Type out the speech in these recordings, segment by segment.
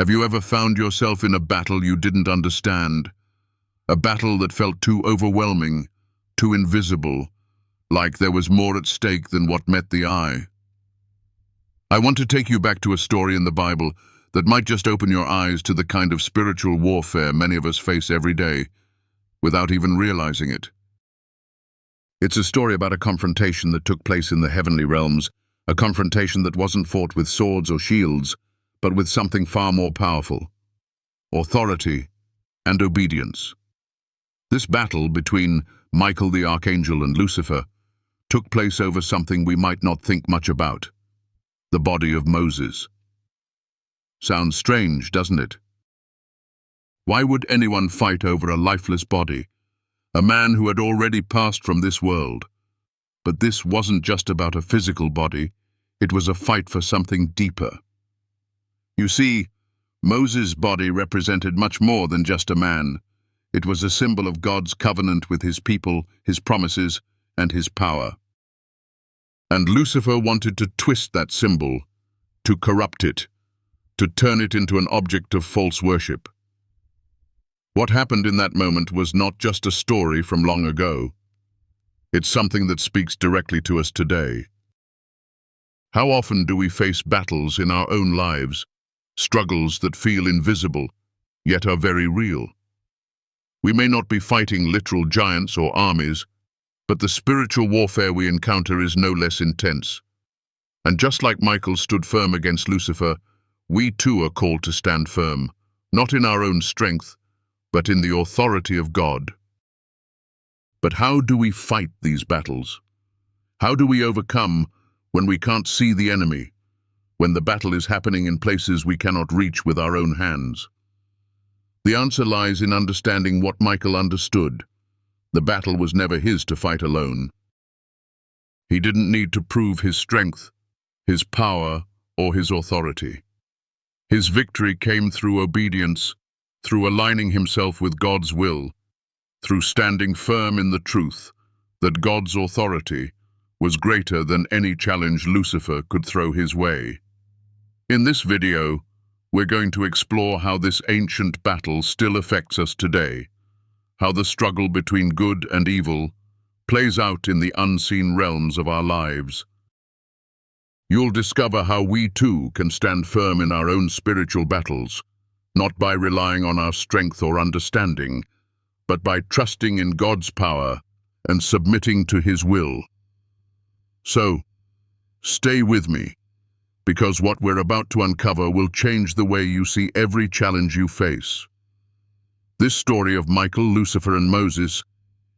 Have you ever found yourself in a battle you didn't understand? A battle that felt too overwhelming, too invisible, like there was more at stake than what met the eye. I want to take you back to a story in the Bible that might just open your eyes to the kind of spiritual warfare many of us face every day, without even realizing it. It's a story about a confrontation that took place in the heavenly realms, a confrontation that wasn't fought with swords or shields, but with something far more powerful: authority and obedience. This battle between Michael the Archangel and Lucifer took place over something we might not think much about: the body of Moses. Sounds strange, doesn't it? Why would anyone fight over a lifeless body, a man who had already passed from this world? But this wasn't just about a physical body, it was a fight for something deeper. You see, Moses' body represented much more than just a man. It was a symbol of God's covenant with his people, his promises, and his power. And Lucifer wanted to twist that symbol, to corrupt it, to turn it into an object of false worship. What happened in that moment was not just a story from long ago. It's something that speaks directly to us today. How often do we face battles in our own lives, struggles that feel invisible, yet are very real? We may not be fighting literal giants or armies, but the spiritual warfare we encounter is no less intense. And just like Michael stood firm against Lucifer, we too are called to stand firm, not in our own strength, but in the authority of God. But how do we fight these battles? How do we overcome when we can't see the enemy, when the battle is happening in places we cannot reach with our own hands? The answer lies in understanding what Michael understood. The battle was never his to fight alone. He didn't need to prove his strength, his power, or his authority. His victory came through obedience, through aligning himself with God's will, through standing firm in the truth that God's authority was greater than any challenge Lucifer could throw his way. In this video, we're going to explore how this ancient battle still affects us today, how the struggle between good and evil plays out in the unseen realms of our lives. You'll discover how we too can stand firm in our own spiritual battles, not by relying on our strength or understanding, but by trusting in God's power and submitting to His will. So, stay with me, because what we're about to uncover will change the way you see every challenge you face. This story of Michael, Lucifer, and Moses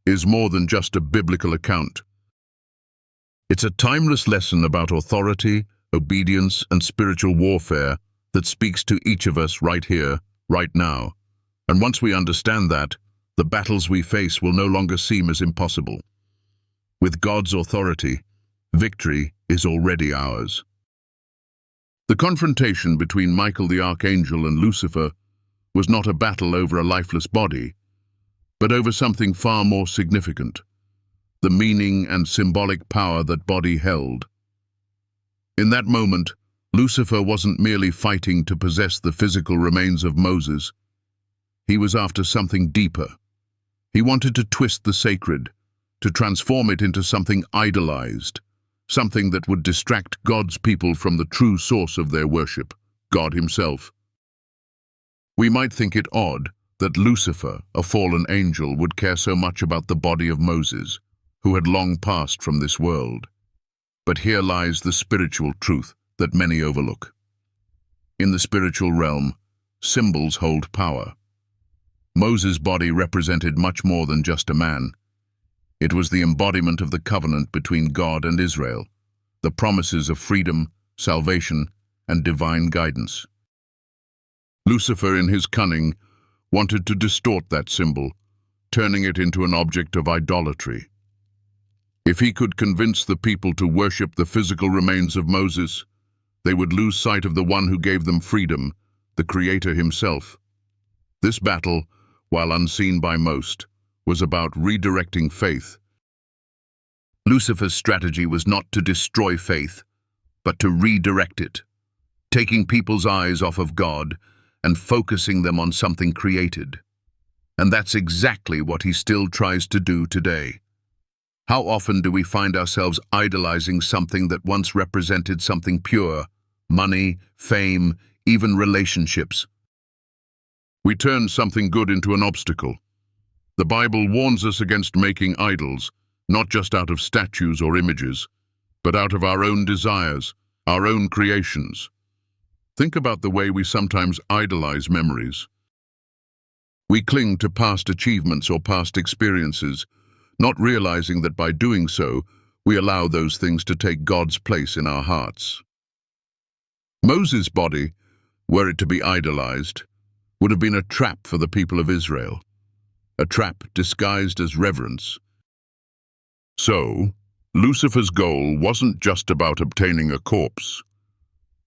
is more than just a biblical account. It's a timeless lesson about authority, obedience, and spiritual warfare that speaks to each of us right here, right now. And once we understand that, the battles we face will no longer seem as impossible. With God's authority, victory is already ours. The confrontation between Michael the Archangel and Lucifer was not a battle over a lifeless body, but over something far more significant: the meaning and symbolic power that body held. In that moment, Lucifer wasn't merely fighting to possess the physical remains of Moses. He was after something deeper. He wanted to twist the sacred, to transform it into something idolized, something that would distract God's people from the true source of their worship, God Himself. We might think it odd that Lucifer, a fallen angel, would care so much about the body of Moses, who had long passed from this world. But here lies the spiritual truth that many overlook. In the spiritual realm, symbols hold power. Moses' body represented much more than just a man. It was the embodiment of the covenant between God and Israel, the promises of freedom, salvation, and divine guidance. Lucifer, in his cunning, wanted to distort that symbol, turning it into an object of idolatry. If he could convince the people to worship the physical remains of Moses, they would lose sight of the one who gave them freedom, the Creator Himself. This battle, while unseen by most, was about redirecting faith. Lucifer's strategy was not to destroy faith, but to redirect it, taking people's eyes off of God and focusing them on something created. And that's exactly what he still tries to do today. How often do we find ourselves idolizing something that once represented something pure, money, fame, even relationships? We turn something good into an obstacle. The Bible warns us against making idols, not just out of statues or images, but out of our own desires, our own creations. Think about the way we sometimes idolize memories. We cling to past achievements or past experiences, not realizing that by doing so, we allow those things to take God's place in our hearts. Moses' body, were it to be idolized, would have been a trap for the people of Israel, a trap disguised as reverence. So, Lucifer's goal wasn't just about obtaining a corpse,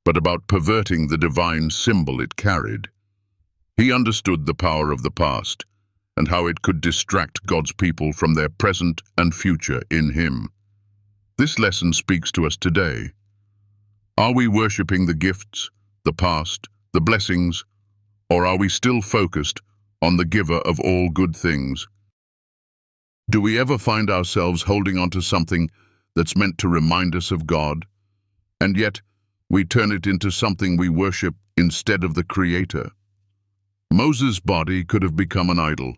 but about perverting the divine symbol it carried. He understood the power of the past and how it could distract God's people from their present and future in Him. This lesson speaks to us today. Are we worshipping the gifts, the past, the blessings, or are we still focused on the giver of all good things? Do we ever find ourselves holding on to something that's meant to remind us of God, and yet we turn it into something we worship instead of the Creator? Moses' body could have become an idol,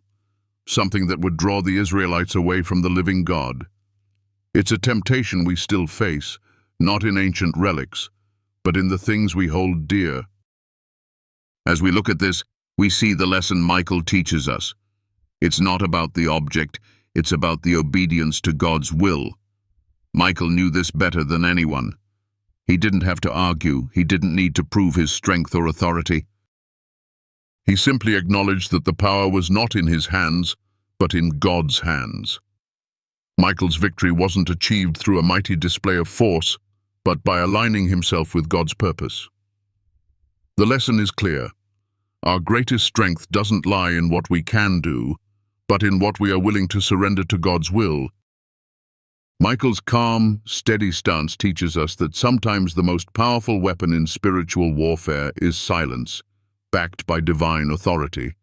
something that would draw the Israelites away from the living God. It's a temptation we still face, not in ancient relics, but in the things we hold dear. As we look at this, we see the lesson Michael teaches us. It's not about the object, it's about the obedience to God's will. Michael knew this better than anyone. He didn't have to argue, he didn't need to prove his strength or authority. He simply acknowledged that the power was not in his hands, but in God's hands. Michael's victory wasn't achieved through a mighty display of force, but by aligning himself with God's purpose. The lesson is clear. Our greatest strength doesn't lie in what we can do, but in what we are willing to surrender to God's will. Michael's calm, steady stance teaches us that sometimes the most powerful weapon in spiritual warfare is silence, backed by divine authority.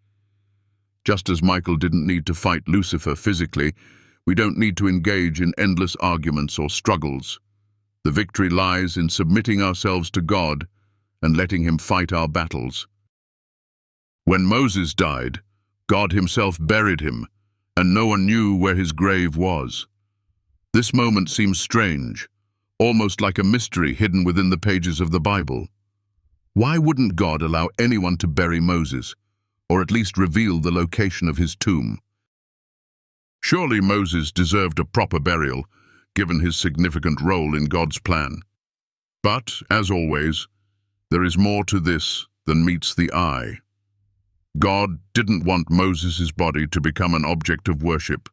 Just as Michael didn't need to fight Lucifer physically, we don't need to engage in endless arguments or struggles. The victory lies in submitting ourselves to God and letting Him fight our battles. When Moses died, God Himself buried him, and no one knew where his grave was. This moment seems strange, almost like a mystery hidden within the pages of the Bible. Why wouldn't God allow anyone to bury Moses, or at least reveal the location of his tomb? Surely Moses deserved a proper burial, given his significant role in God's plan. But, as always, there is more to this than meets the eye. God didn't want Moses' body to become an object of worship.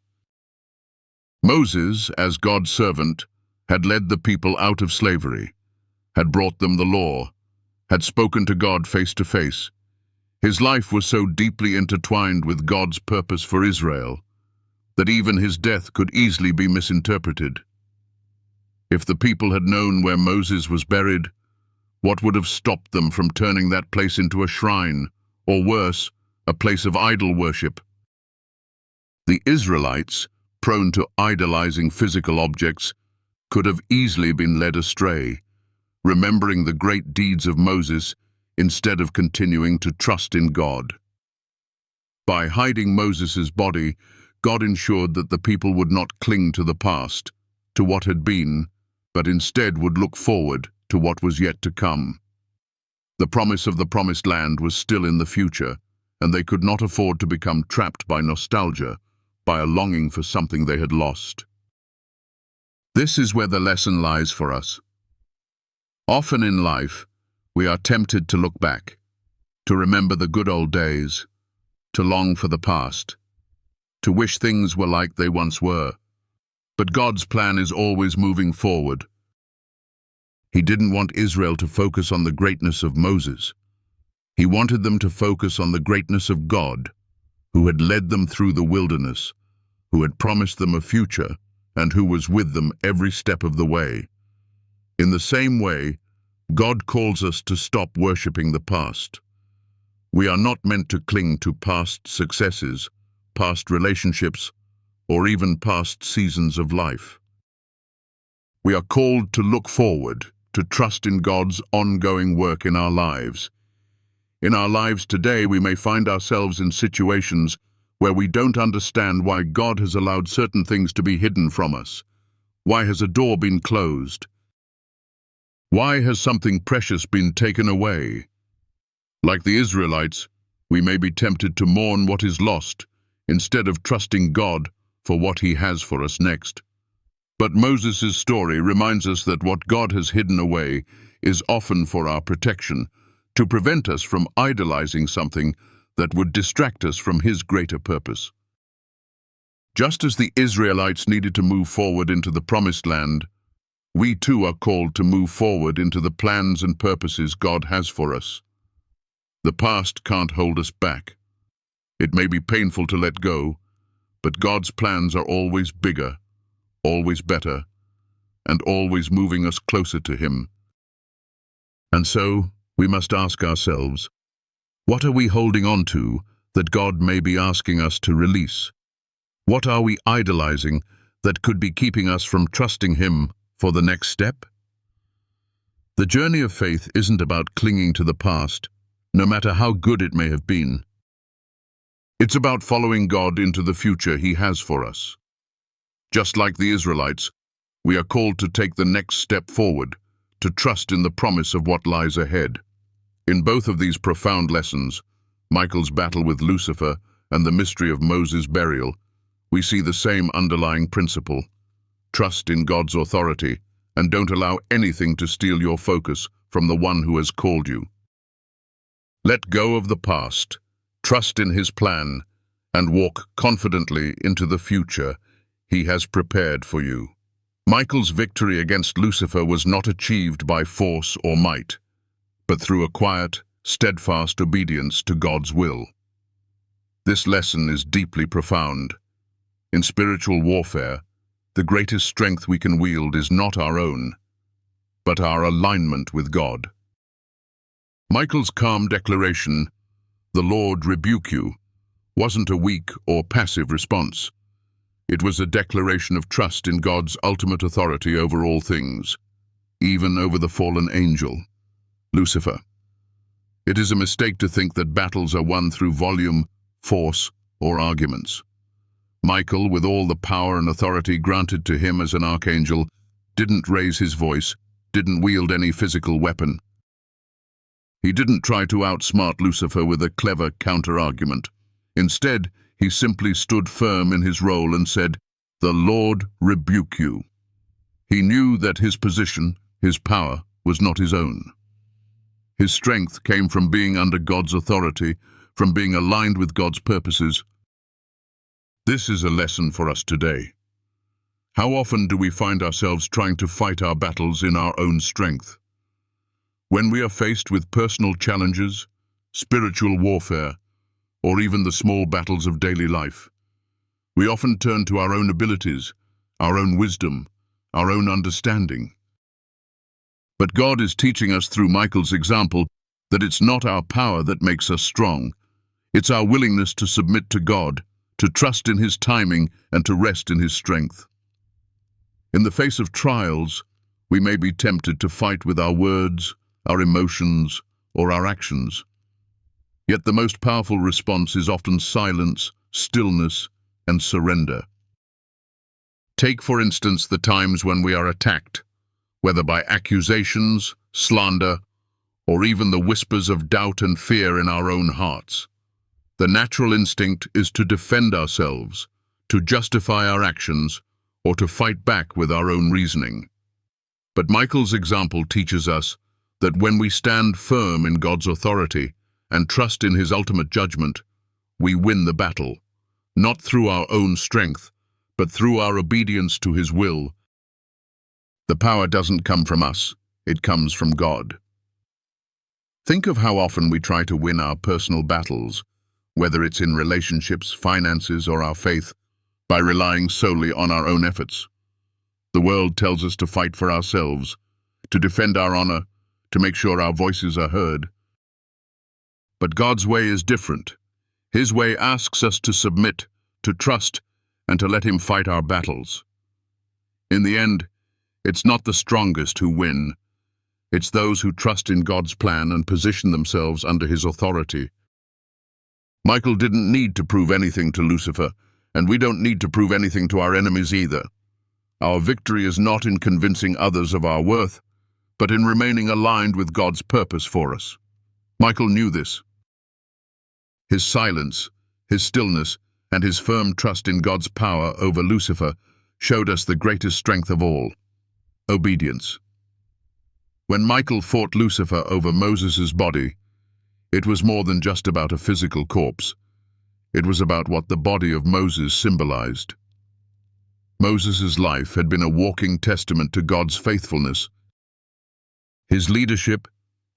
Moses, as God's servant, had led the people out of slavery, had brought them the law, had spoken to God face to face. His life was so deeply intertwined with God's purpose for Israel that even his death could easily be misinterpreted. If the people had known where Moses was buried, what would have stopped them from turning that place into a shrine, or worse, a place of idol worship? The Israelites, prone to idolizing physical objects, could have easily been led astray, remembering the great deeds of Moses instead of continuing to trust in God. By hiding Moses' body, God ensured that the people would not cling to the past, to what had been, but instead would look forward to what was yet to come. The promise of the promised land was still in the future, and they could not afford to become trapped by nostalgia, by a longing for something they had lost. This is where the lesson lies for us. Often in life, we are tempted to look back, to remember the good old days, to long for the past, to wish things were like they once were. But God's plan is always moving forward. He didn't want Israel to focus on the greatness of Moses. He wanted them to focus on the greatness of God, who had led them through the wilderness, who had promised them a future, and who was with them every step of the way. In the same way, God calls us to stop worshipping the past. We are not meant to cling to past successes, past relationships, or even past seasons of life. We are called to look forward, to trust in God's ongoing work in our lives. In our lives today, we may find ourselves in situations where we don't understand why God has allowed certain things to be hidden from us. Why has a door been closed? Why has something precious been taken away? Like the Israelites, we may be tempted to mourn what is lost instead of trusting God for what He has for us next. But Moses' story reminds us that what God has hidden away is often for our protection, to prevent us from idolizing something that would distract us from His greater purpose. Just as the Israelites needed to move forward into the Promised Land, we too are called to move forward into the plans and purposes God has for us. The past can't hold us back. It may be painful to let go, but God's plans are always bigger, always better, and always moving us closer to Him. And so, we must ask ourselves, what are we holding on to that God may be asking us to release? What are we idolizing that could be keeping us from trusting Him for the next step? The journey of faith isn't about clinging to the past, no matter how good it may have been. It's about following God into the future He has for us. Just like the Israelites, we are called to take the next step forward, to trust in the promise of what lies ahead. In both of these profound lessons, Michael's battle with Lucifer and the mystery of Moses' burial, we see the same underlying principle. Trust in God's authority, and don't allow anything to steal your focus from the one who has called you. Let go of the past, trust in His plan, and walk confidently into the future He has prepared for you. Michael's victory against Lucifer was not achieved by force or might, but through a quiet, steadfast obedience to God's will. This lesson is deeply profound. In spiritual warfare, the greatest strength we can wield is not our own, but our alignment with God. Michael's calm declaration, "The Lord rebuke you," wasn't a weak or passive response. It was a declaration of trust in God's ultimate authority over all things, even over the fallen angel, Lucifer. It is a mistake to think that battles are won through volume, force, or arguments. Michael, with all the power and authority granted to him as an archangel, didn't raise his voice, didn't wield any physical weapon. He didn't try to outsmart Lucifer with a clever counter-argument. Instead, he simply stood firm in his role and said, "The Lord rebuke you." He knew that his position, his power, was not his own. His strength came from being under God's authority, from being aligned with God's purposes. This is a lesson for us today. How often do we find ourselves trying to fight our battles in our own strength? When we are faced with personal challenges, spiritual warfare, or even the small battles of daily life, we often turn to our own abilities, our own wisdom, our own understanding. But God is teaching us through Michael's example that it's not our power that makes us strong. It's our willingness to submit to God, to trust in His timing, and to rest in His strength. In the face of trials, we may be tempted to fight with our words, our emotions, or our actions. Yet the most powerful response is often silence, stillness, and surrender. Take, for instance, the times when we are attacked, whether by accusations, slander, or even the whispers of doubt and fear in our own hearts. The natural instinct is to defend ourselves, to justify our actions, or to fight back with our own reasoning. But Michael's example teaches us that when we stand firm in God's authority and trust in His ultimate judgment, we win the battle, not through our own strength, but through our obedience to His will. The power doesn't come from us, it comes from God. Think of how often we try to win our personal battles, whether it's in relationships, finances, or our faith, by relying solely on our own efforts. The world tells us to fight for ourselves, to defend our honor, to make sure our voices are heard. But God's way is different. His way asks us to submit, to trust, and to let him fight our battles. In the end, it's not the strongest who win. It's those who trust in God's plan and position themselves under his authority. Michael didn't need to prove anything to Lucifer, and we don't need to prove anything to our enemies either. Our victory is not in convincing others of our worth, but in remaining aligned with God's purpose for us. Michael knew this. His silence, his stillness, and his firm trust in God's power over Lucifer showed us the greatest strength of all: obedience. When Michael fought Lucifer over Moses' body, it was more than just about a physical corpse. It was about what the body of Moses symbolized. Moses' life had been a walking testament to God's faithfulness. His leadership,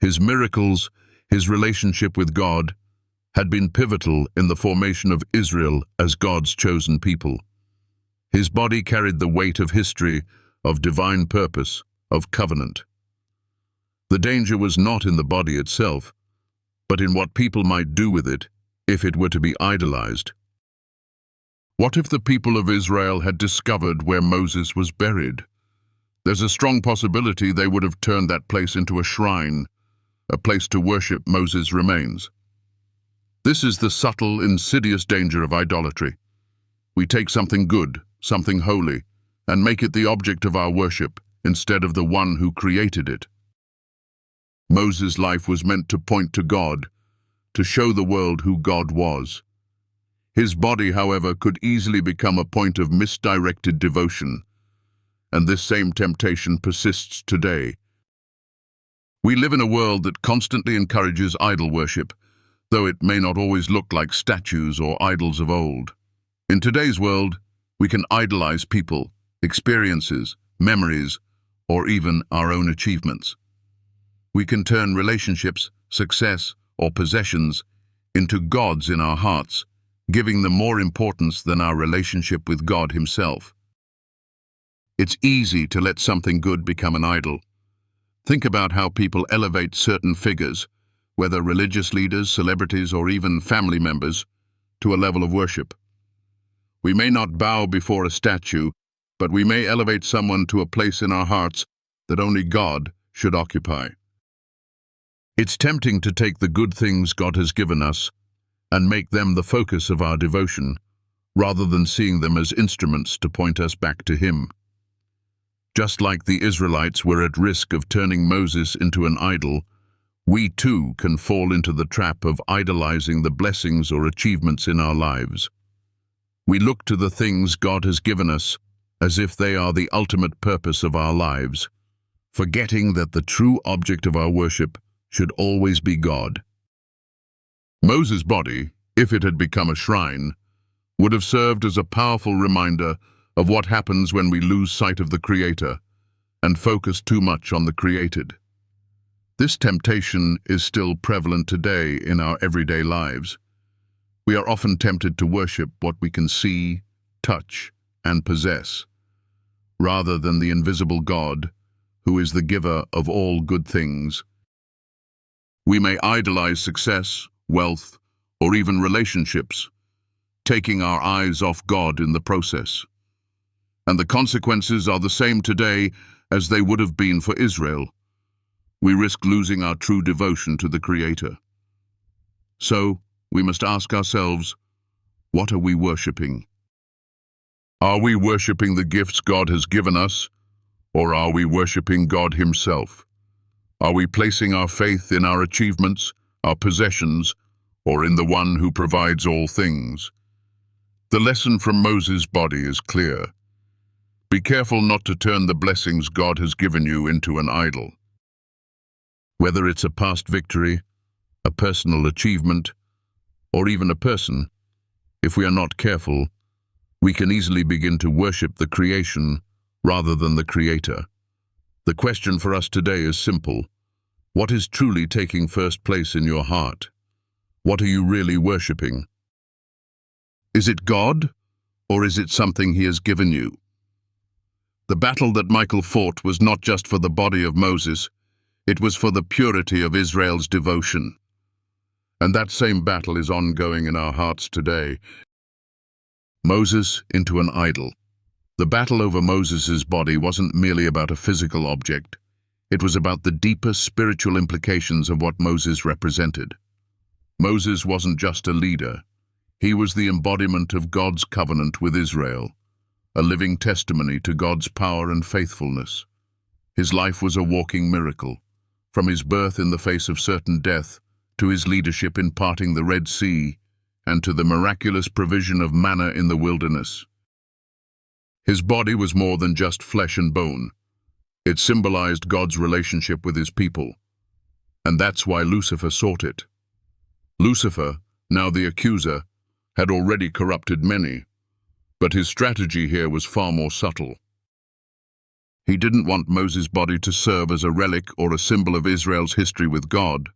his miracles, his relationship with God had been pivotal in the formation of Israel as God's chosen people. His body carried the weight of history, of divine purpose, of covenant. The danger was not in the body itself, but in what people might do with it if it were to be idolized. What if the people of Israel had discovered where Moses was buried? There's a strong possibility they would have turned that place into a shrine, a place to worship Moses' remains. This is the subtle, insidious danger of idolatry. We take something good, something holy, and make it the object of our worship instead of the one who created it. Moses' life was meant to point to God, to show the world who God was. His body, however, could easily become a point of misdirected devotion, and this same temptation persists today. We live in a world that constantly encourages idol worship, though it may not always look like statues or idols of old. In today's world, we can idolize people, experiences, memories, or even our own achievements. We can turn relationships, success, or possessions into gods in our hearts, giving them more importance than our relationship with God himself. It's easy to let something good become an idol. Think about how people elevate certain figures, whether religious leaders, celebrities, or even family members, to a level of worship. We may not bow before a statue, but we may elevate someone to a place in our hearts that only God should occupy. It's tempting to take the good things God has given us and make them the focus of our devotion, rather than seeing them as instruments to point us back to Him. Just like the Israelites were at risk of turning Moses into an idol, we too can fall into the trap of idolizing the blessings or achievements in our lives. We look to the things God has given us as if they are the ultimate purpose of our lives, forgetting that the true object of our worship should always be God. Moses' body, if it had become a shrine, would have served as a powerful reminder of what happens when we lose sight of the Creator and focus too much on the created. This temptation is still prevalent today in our everyday lives. We are often tempted to worship what we can see, touch, and possess, rather than the invisible God, who is the giver of all good things. We may idolize success, wealth, or even relationships, taking our eyes off God in the process. And the consequences are the same today as they would have been for Israel. We risk losing our true devotion to the Creator. So, we must ask ourselves, what are we worshipping? Are we worshipping the gifts God has given us, or are we worshipping God Himself? Are we placing our faith in our achievements, our possessions, or in the One who provides all things? The lesson from Moses' body is clear. Be careful not to turn the blessings God has given you into an idol. Whether it's a past victory, a personal achievement, or even a person, if we are not careful, we can easily begin to worship the creation rather than the Creator. The question for us today is simple. What is truly taking first place in your heart? What are you really worshipping? Is it God, or is it something He has given you? The battle that Michael fought was not just for the body of Moses, it was for the purity of Israel's devotion. And that same battle is ongoing in our hearts today. Moses into an idol. The battle over Moses's body wasn't merely about a physical object. It was about the deeper spiritual implications of what Moses represented. Moses wasn't just a leader. He was the embodiment of God's covenant with Israel, a living testimony to God's power and faithfulness. His life was a walking miracle, from his birth in the face of certain death, to his leadership in parting the Red Sea, and to the miraculous provision of manna in the wilderness. His body was more than just flesh and bone. It symbolized God's relationship with his people, and that's why Lucifer sought it. Lucifer, now the accuser, had already corrupted many, but his strategy here was far more subtle. He didn't want Moses' body to serve as a relic or a symbol of Israel's history with God.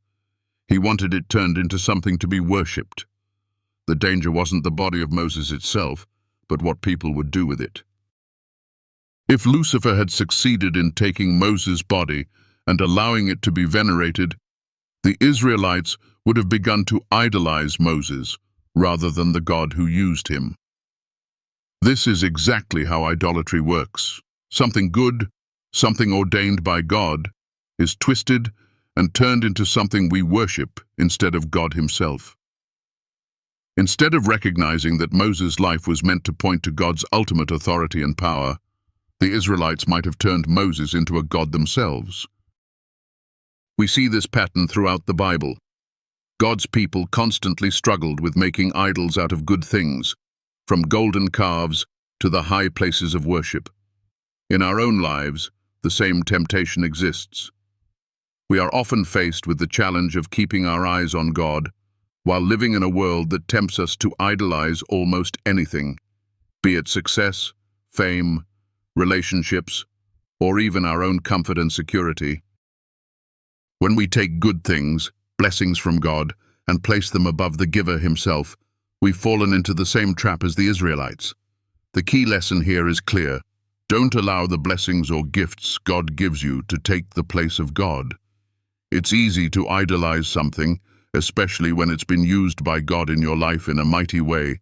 He wanted it turned into something to be worshipped. The danger wasn't the body of Moses itself, but what people would do with it. If Lucifer had succeeded in taking Moses' body and allowing it to be venerated, the Israelites would have begun to idolize Moses rather than the God who used him. This is exactly how idolatry works. Something good, something ordained by God, is twisted and turned into something we worship instead of God himself. Instead of recognizing that Moses' life was meant to point to God's ultimate authority and power, the Israelites might have turned Moses into a god themselves. We see this pattern throughout the Bible. God's people constantly struggled with making idols out of good things, from golden calves to the high places of worship. In our own lives, the same temptation exists. We are often faced with the challenge of keeping our eyes on God while living in a world that tempts us to idolize almost anything, be it success, fame, relationships, or even our own comfort and security. When we take good things, blessings from God, and place them above the giver himself, we've fallen into the same trap as the Israelites. The key lesson here is clear. Don't allow the blessings or gifts God gives you to take the place of God. It's easy to idolize something, especially when it's been used by God in your life in a mighty way,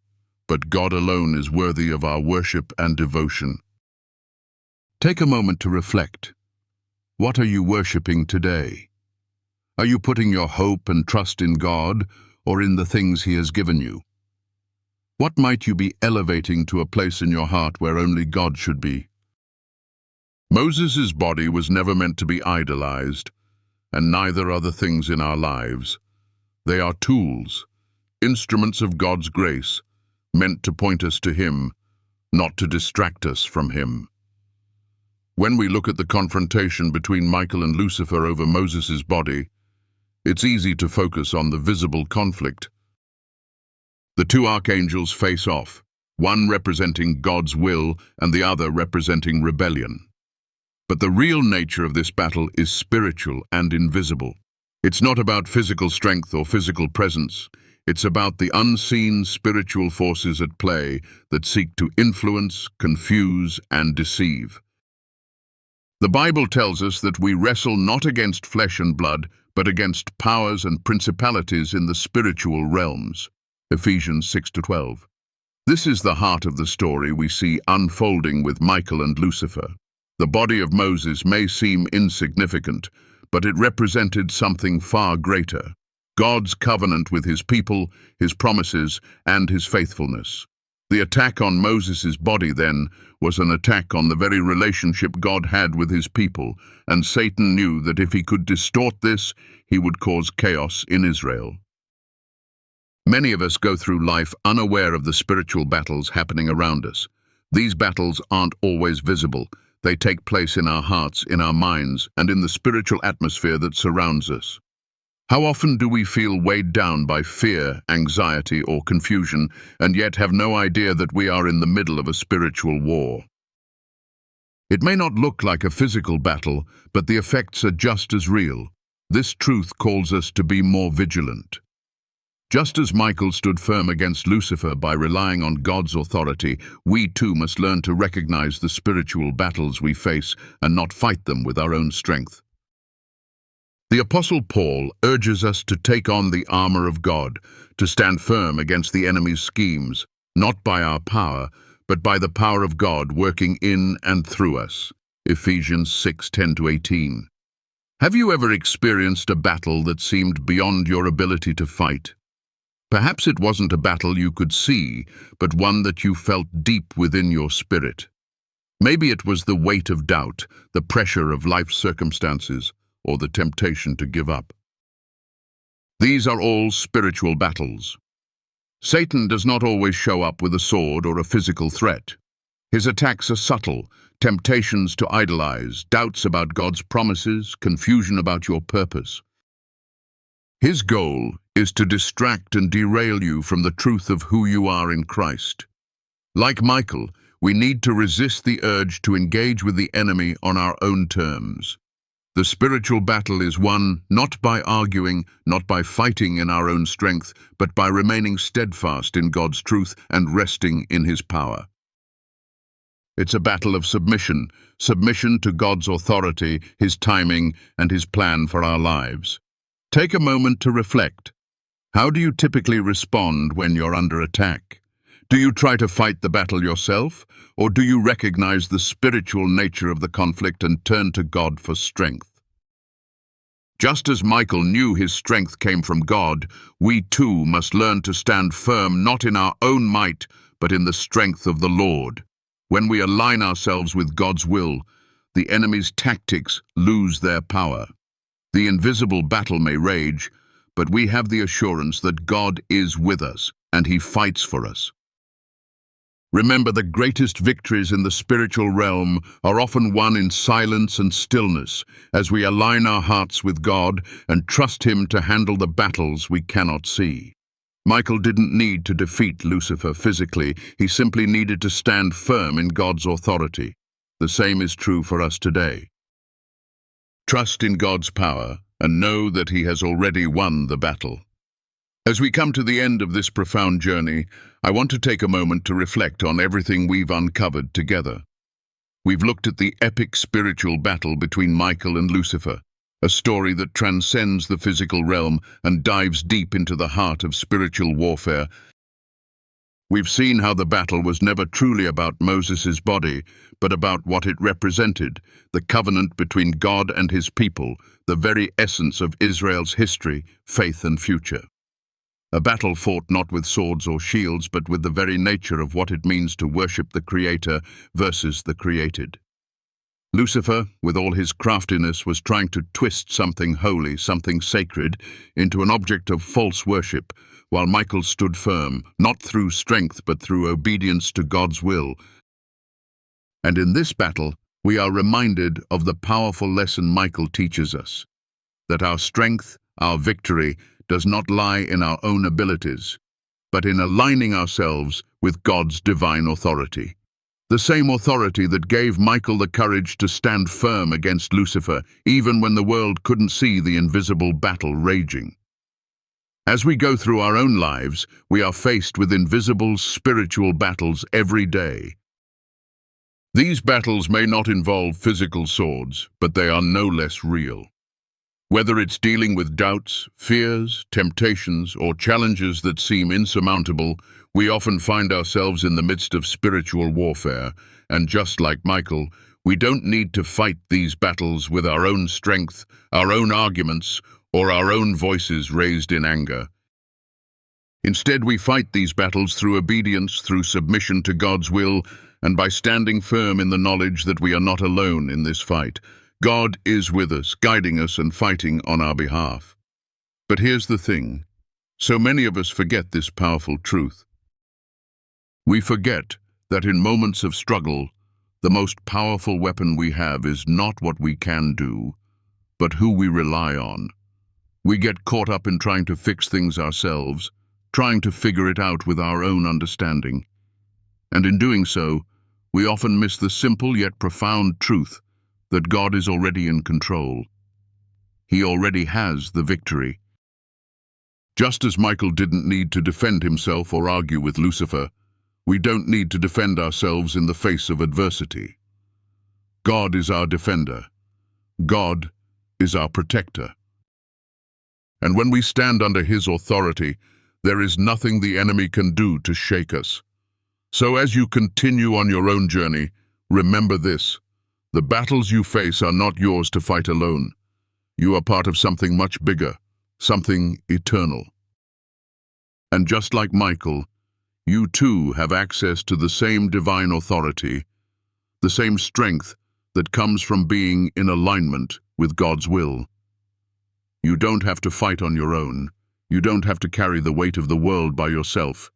but God alone is worthy of our worship and devotion. Take a moment to reflect. What are you worshiping today? Are you putting your hope and trust in God or in the things he has given you? What might you be elevating to a place in your heart where only God should be? Moses' body was never meant to be idolized, and neither are the things in our lives. They are tools, instruments of God's grace, meant to point us to him, not to distract us from him. When we look at the confrontation between Michael and Lucifer over Moses' body, it's easy to focus on the visible conflict. The two archangels face off, one representing God's will and the other representing rebellion. But the real nature of this battle is spiritual and invisible. It's not about physical strength or physical presence. It's about the unseen spiritual forces at play that seek to influence, confuse, and deceive. The Bible tells us that we wrestle not against flesh and blood, but against powers and principalities in the spiritual realms. Ephesians 6-12. This is the heart of the story we see unfolding with Michael and Lucifer. The body of Moses may seem insignificant, but it represented something far greater: God's covenant with his people, his promises, and his faithfulness. The attack on Moses' body, then, was an attack on the very relationship God had with his people, and Satan knew that if he could distort this, he would cause chaos in Israel. Many of us go through life unaware of the spiritual battles happening around us. These battles aren't always visible. They take place in our hearts, in our minds, and in the spiritual atmosphere that surrounds us. How often do we feel weighed down by fear, anxiety, or confusion, and yet have no idea that we are in the middle of a spiritual war? It may not look like a physical battle, but the effects are just as real. This truth calls us to be more vigilant. Just as Michael stood firm against Lucifer by relying on God's authority, we too must learn to recognize the spiritual battles we face and not fight them with our own strength. The Apostle Paul urges us to take on the armor of God, to stand firm against the enemy's schemes, not by our power, but by the power of God working in and through us. Ephesians 6:10-18. Have you ever experienced a battle that seemed beyond your ability to fight? Perhaps it wasn't a battle you could see, but one that you felt deep within your spirit. Maybe it was the weight of doubt, the pressure of life's circumstances, or the temptation to give up. These are all spiritual battles. Satan does not always show up with a sword or a physical threat. His attacks are subtle, temptations to idolize, doubts about God's promises, confusion about your purpose. His goal is to distract and derail you from the truth of who you are in Christ. Like Michael, we need to resist the urge to engage with the enemy on our own terms. The spiritual battle is won not by arguing, not by fighting in our own strength, but by remaining steadfast in God's truth and resting in His power. It's a battle of submission, submission to God's authority, His timing, and His plan for our lives. Take a moment to reflect. How do you typically respond when you're under attack? Do you try to fight the battle yourself, or do you recognize the spiritual nature of the conflict and turn to God for strength? Just as Michael knew his strength came from God, we too must learn to stand firm not in our own might, but in the strength of the Lord. When we align ourselves with God's will, the enemy's tactics lose their power. The invisible battle may rage, but we have the assurance that God is with us, and He fights for us. Remember, the greatest victories in the spiritual realm are often won in silence and stillness, as we align our hearts with God and trust Him to handle the battles we cannot see. Michael didn't need to defeat Lucifer physically, he simply needed to stand firm in God's authority. The same is true for us today. Trust in God's power and know that He has already won the battle. As we come to the end of this profound journey, I want to take a moment to reflect on everything we've uncovered together. We've looked at the epic spiritual battle between Michael and Lucifer, a story that transcends the physical realm and dives deep into the heart of spiritual warfare. We've seen how the battle was never truly about Moses' body, but about what it represented, the covenant between God and His people, the very essence of Israel's history, faith and future. A battle fought not with swords or shields, but with the very nature of what it means to worship the Creator versus the created. Lucifer, with all his craftiness, was trying to twist something holy, something sacred, into an object of false worship, while Michael stood firm, not through strength but through obedience to God's will. And in this battle, we are reminded of the powerful lesson Michael teaches us, that our strength, our victory, does not lie in our own abilities, but in aligning ourselves with God's divine authority. The same authority that gave Michael the courage to stand firm against Lucifer, even when the world couldn't see the invisible battle raging. As we go through our own lives, we are faced with invisible spiritual battles every day. These battles may not involve physical swords, but they are no less real. Whether it's dealing with doubts, fears, temptations, or challenges that seem insurmountable, we often find ourselves in the midst of spiritual warfare, and just like Michael, we don't need to fight these battles with our own strength, our own arguments, or our own voices raised in anger. Instead, we fight these battles through obedience, through submission to God's will, and by standing firm in the knowledge that we are not alone in this fight. God is with us, guiding us and fighting on our behalf. But here's the thing. So many of us forget this powerful truth. We forget that in moments of struggle, the most powerful weapon we have is not what we can do, but who we rely on. We get caught up in trying to fix things ourselves, trying to figure it out with our own understanding. And in doing so, we often miss the simple yet profound truth that God is already in control. He already has the victory. Just as Michael didn't need to defend himself or argue with Lucifer, we don't need to defend ourselves in the face of adversity. God is our defender. God is our protector. And when we stand under his authority, there is nothing the enemy can do to shake us. So as you continue on your own journey, remember this: the battles you face are not yours to fight alone. You are part of something much bigger, something eternal. And just like Michael, you too have access to the same divine authority, the same strength that comes from being in alignment with God's will. You don't have to fight on your own. You don't have to carry the weight of the world by yourself.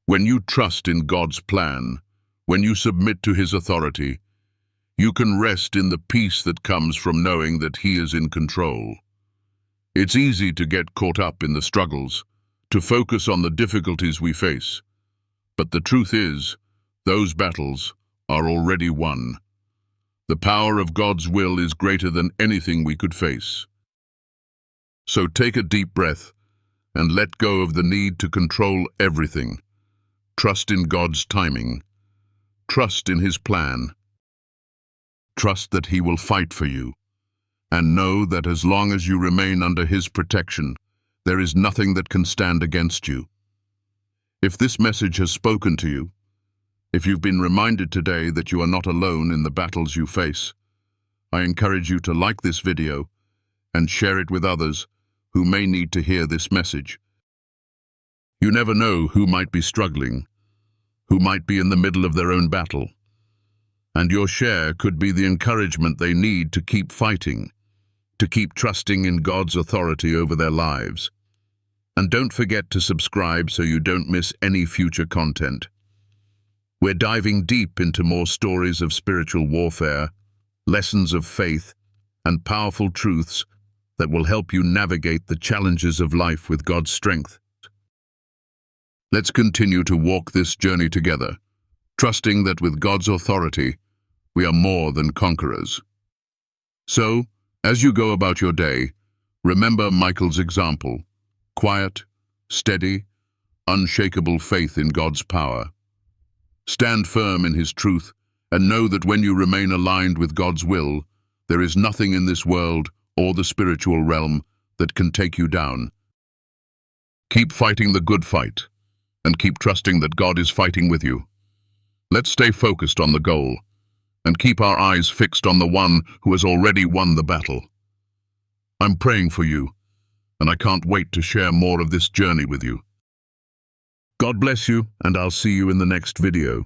When you trust in God's plan, when you submit to his authority, you can rest in the peace that comes from knowing that he is in control. It's easy to get caught up in the struggles, to focus on the difficulties we face. But the truth is, those battles are already won. The power of God's will is greater than anything we could face. So take a deep breath and let go of the need to control everything. Trust in God's timing. Trust in his plan. Trust that he will fight for you. And know that as long as you remain under his protection, there is nothing that can stand against you. If this message has spoken to you, if you've been reminded today that you are not alone in the battles you face, I encourage you to like this video and share it with others who may need to hear this message. You never know who might be struggling, who might be in the middle of their own battle, and your share could be the encouragement they need to keep fighting, to keep trusting in God's authority over their lives. And don't forget to subscribe so you don't miss any future content. We're diving deep into more stories of spiritual warfare, lessons of faith, and powerful truths that will help you navigate the challenges of life with God's strength. Let's continue to walk this journey together, trusting that with God's authority, we are more than conquerors. So, as you go about your day, remember Michael's example: quiet, steady, unshakable faith in God's power. Stand firm in his truth and know that when you remain aligned with God's will, there is nothing in this world or the spiritual realm that can take you down. Keep fighting the good fight and keep trusting that God is fighting with you. Let's stay focused on the goal and keep our eyes fixed on the one who has already won the battle. I'm praying for you, and I can't wait to share more of this journey with you. God bless you, and I'll see you in the next video.